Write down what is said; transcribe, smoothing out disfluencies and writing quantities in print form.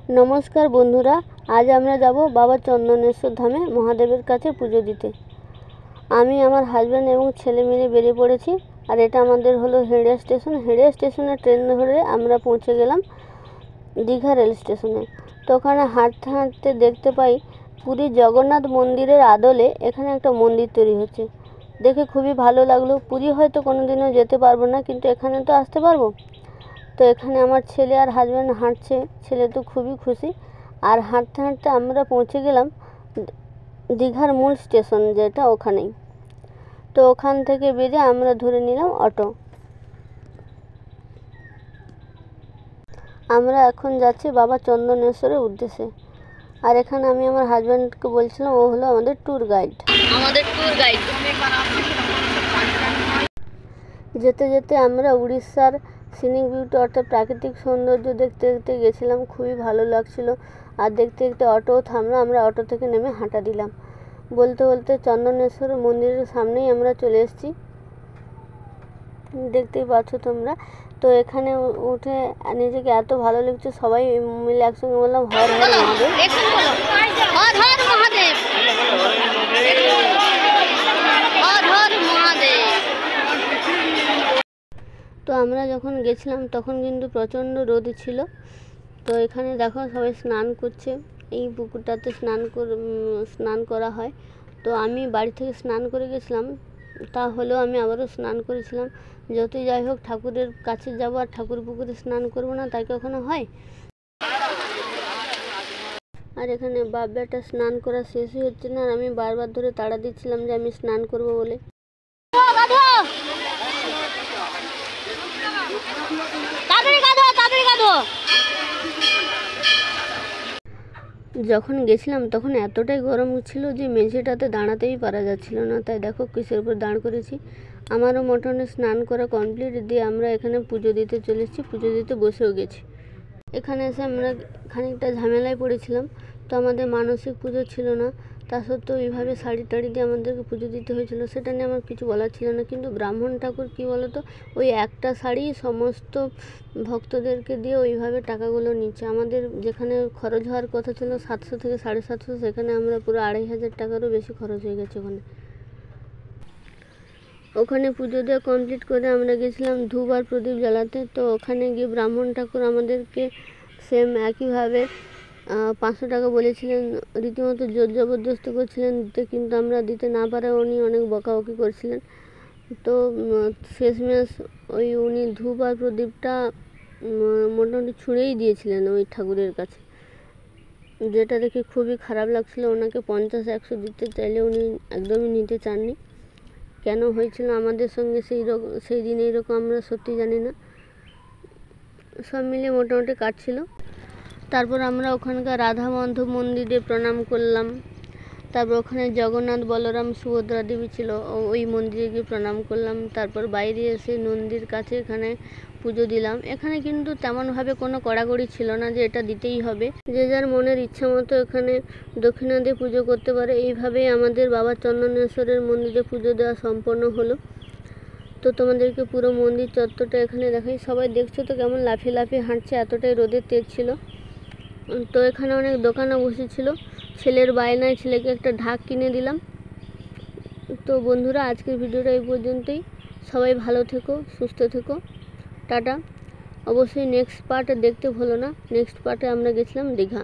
নমস্কার বন্ধুরা, আজ আমরা যাব বাবা চন্দনেশ্বর ধামে মহাদেবের কাছে পুজো দিতে। আমি আমার হাজব্যান্ড এবং ছেলে মিলে বেরিয়ে পড়েছি। আর এটা আমাদের হলো হেড়িয়া স্টেশন। হেড়িয়া স্টেশনে ট্রেন ধরে আমরা পৌঁছে গেলাম দীঘা রেল স্টেশনে। তো ওখানে হাঁটতে হাঁটতে দেখতে পাই পুরী জগন্নাথ মন্দিরের আদলে এখানে একটা মন্দির তৈরি হচ্ছে। দেখে খুবই ভালো লাগলো। পুরী হয়তো কোনোদিনও যেতে পারবো না, কিন্তু এখানে তো আসতে পারবো। তো এখানে আমার ছেলে আর হাজব্যান্ড হাঁটছে। ছেলে তো খুবই খুশি। আর হাঁটতে হাঁটতে আমরা পৌঁছে গেলাম দীঘার মূল স্টেশন, যেটা ওখানেই। তো ওখান থেকে বেরিয়ে আমরা ধরে নিলাম অটো। আমরা এখন যাচ্ছি বাবা চন্দনেশ্বরের উদ্দেশ্যে। আর এখানে আমি আমার হাজব্যান্ডকে বলছিলাম, ও হলো আমাদের ট্যুর গাইড। যেতে যেতে আমরা উড়িষ্যার সিনিক বিউটি অর্থাৎ প্রাকৃতিক সৌন্দর্য দেখতে দেখতে গেছিলাম। খুবই ভালো লাগছিল। আর দেখতে দেখতে অটোও থামলো। আমরা অটো থেকে নেমে হাঁটা দিলাম। বলতে বলতে চন্দনেশ্বর মন্দিরের সামনেই আমরা চলে এসেছি, দেখতেই পাচ্ছ তোমরা। তো এখানে উঠে নিজেকে এত ভালো লাগছে, সবাই মিলে একসঙ্গে বললাম হর হর মহাদেব। তো আমরা যখন গেছিলাম তখন কিন্তু প্রচণ্ড রোদ ছিল। তো এখানে দেখো সবাই স্নান করছে। এই পুকুরটাতে স্নান করা হয়। তো আমি বাড়ি থেকে স্নান করে গেছিলাম, তা হলেও আমি আবারও স্নান করেছিলাম। যতই যাই হোক, ঠাকুরের কাছে যাবো আর ঠাকুর পুকুরে স্নান করবো না, তাই কখনো হয়? আর এখানে বাপ বেটা স্নান করা শেষই হচ্ছে না, আর আমি বারবার ধরে তাড়া দিচ্ছিলাম যে আমি স্নান করব বলে। যখন গেছিলাম তখন এতটাই গরম ছিল যে মেঝেটাতে দাঁড়াতেই পারা যাচ্ছিল না। তাই দেখো কিসের উপর দাঁড় করেছি। আমারও মোটামুটি স্নান করা কমপ্লিট দিয়ে আমরা এখানে পুজো দিতে চলে এসেছি। পুজো দিতে বসেও গেছি। এখানে এসে আমরা খানিকটা ঝামেলায় পড়েছিলাম। তো আমাদের মানসিক পুজো ছিল না, তা সত্ত্বেও এইভাবে শাড়ি টাড়ি দিয়ে আমাদেরকে পুজো দিতে হয়েছিল। সেটা নিয়ে আমার কিছু বলার ছিল না, কিন্তু ব্রাহ্মণ ঠাকুর কী বলতো, ওই একটা শাড়ি সমস্ত ভক্তদেরকে দিয়ে ওইভাবে টাকাগুলো নিচ্ছে। আমাদের যেখানে খরচ হওয়ার কথা ছিল 700 থেকে 750, সেখানে আমরা পুরো 2500 টাকারও বেশি খরচ হয়ে গেছে ওখানে পুজো দেওয়া কমপ্লিট করে আমরা গেছিলাম ধূপ আর প্রদীপ জ্বালাতে। তো ওখানে গিয়ে ব্রাহ্মণ ঠাকুর আমাদেরকে সেম একইভাবে 500 টাকা বলেছিলেন। রীতিমতো জোর জবরদস্তি করছিলেন দিতে, কিন্তু আমরা দিতে না পারায় উনি অনেক বকাবকি করছিলেন। তো শেষমেশ উনি ধূপ আর প্রদীপটা মোটামুটি ছুঁড়েই দিয়েছিলেন ওই ঠাকুরের কাছে, যেটা দেখে খুবই খারাপ লাগছিল। ওনাকে 50-100 দিতে চাইলে উনি একদমই নিতে চাননি। কেন হয়েছিল আমাদের সঙ্গে সেই দিন এইরকম আমরা সত্যি জানি না। সব মিলে মোটামুটি কাটছিল। তারপর আমরা ওখানকার রাধা মাধব মন্দিরে প্রণাম করলাম। তারপর ওখানে জগন্নাথ বলরাম সুভদ্রা দেবী ছিল, ওই মন্দিরে গিয়ে প্রণাম করলাম। তারপর বাইরে এসে নন্দীর কাছে এখানে পুজো দিলাম। এখানে কিন্তু তেমনভাবে কোনো কড়াকড়ি ছিল না যে এটা দিতেই হবে। যে যার মনের ইচ্ছা মতো এখানে দক্ষিণা দিয়ে পুজো করতে পারে। এইভাবেই আমাদের বাবা চন্দনেশ্বরের মন্দিরে পুজো দেওয়া সম্পন্ন হলো। তো তোমাদেরকে পুরো মন্দির চত্বরটা এখানে দেখাই। সবাই দেখছো তো কেমন লাফিয়ে লাফিয়ে হাঁটছে, এতটাই রোদের তেজ ছিল। তো এখানে অনেক দোকানও বসেছিল। ছেলের বায়নায় ছেলেকে একটা ঢাক কিনে দিলাম। তো বন্ধুরা, আজকের ভিডিওটা এই পর্যন্তই। সবাই ভালো থেকো, সুস্থ থেকো, টাটা। অবশ্যই নেক্সট পার্ট দেখতে ভুলো না। নেক্সট পার্টে আমরা গেছিলাম দীঘা।